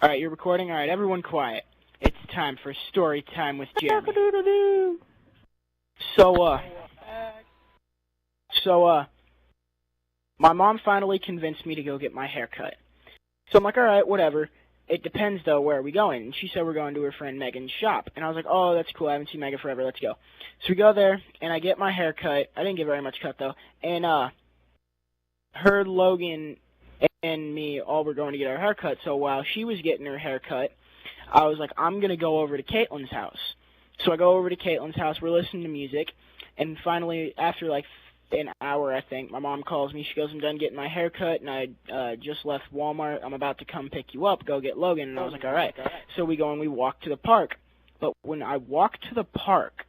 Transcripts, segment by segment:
All right, you're recording? All right, everyone quiet. It's time for story time with Jeremy. So, my mom finally convinced me to go get my hair cut. So I'm like, all right, whatever. It depends, though, where are we going? And she said we're going to her friend Megan's shop. And I was like, oh, that's cool. I haven't seen Megan forever. Let's go. So we go there, and I get my hair cut. I didn't get very much cut, though. And her, Logan, and me all were going to get our hair cut. So while she was getting her hair cut, I was like, I'm going to go over to Caitlin's house. So I go over to Caitlin's house. We're listening to music. And finally, after like an hour, I think, my mom calls me. She goes, I'm done getting my hair cut, and I just left Walmart. I'm about to come pick you up. Go get Logan. And I was like, all right. So we go and we walk to the park. But when I walk to the park,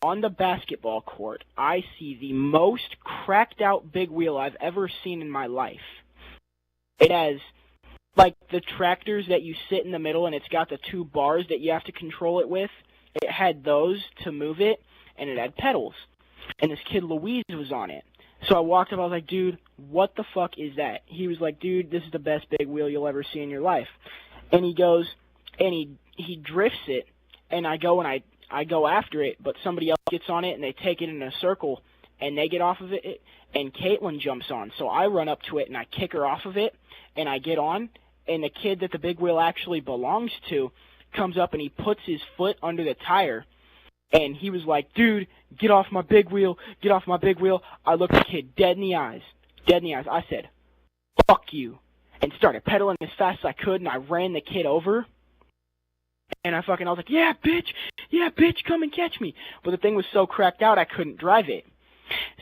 on the basketball court, I see the most cracked out big wheel I've ever seen in my life. It has, like, the tractors that you sit in the middle, and it's got the two bars that you have to control it with. It had those to move it, and it had pedals. And this kid, Louise, was on it. So I walked up, I was like, dude, what the fuck is that? He was like, dude, this is the best big wheel you'll ever see in your life. And he goes, and he drifts it, and I go after it, but somebody else gets on it, and they take it in a circle, and they get off of it, and Caitlin jumps on. So I run up to it, and I kick her off of it, and I get on, and the kid that the big wheel actually belongs to comes up, and he puts his foot under the tire, and he was like, dude, get off my big wheel, get off my big wheel. I looked the kid dead in the eyes. I said, fuck you, and started pedaling as fast as I could, and I ran the kid over. And I was like, yeah, bitch, come and catch me. But the thing was so cracked out, I couldn't drive it.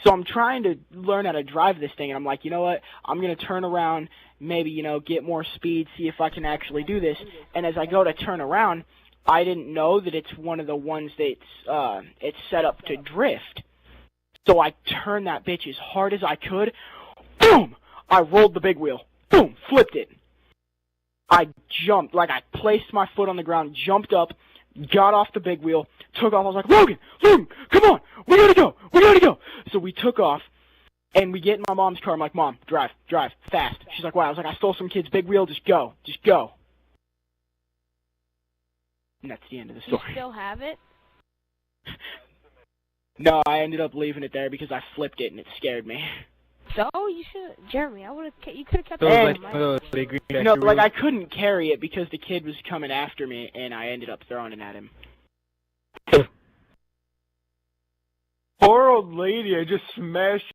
So I'm trying to learn how to drive this thing, and I'm like, you know what? I'm going to turn around, maybe, get more speed, see if I can actually do this. And as I go to turn around, I didn't know that it's one of the ones that's it's set up to drift. So I turned that bitch as hard as I could. Boom! I rolled the big wheel. Boom! Flipped it. I jumped, like I placed my foot on the ground, jumped up, got off the big wheel, took off. I was like, Logan, come on, we gotta go. So we took off, and we get in my mom's car. I'm like, Mom, drive, fast. She's like, wow. I was like, I stole some kid's big wheel, just go. And that's the end of the story. You still have it? No, I ended up leaving it there because I flipped it, and it scared me. So you should, Jeremy. You could have kept it. No, like I couldn't carry it because the kid was coming after me, and I ended up throwing it at him. Poor old lady, I just smashed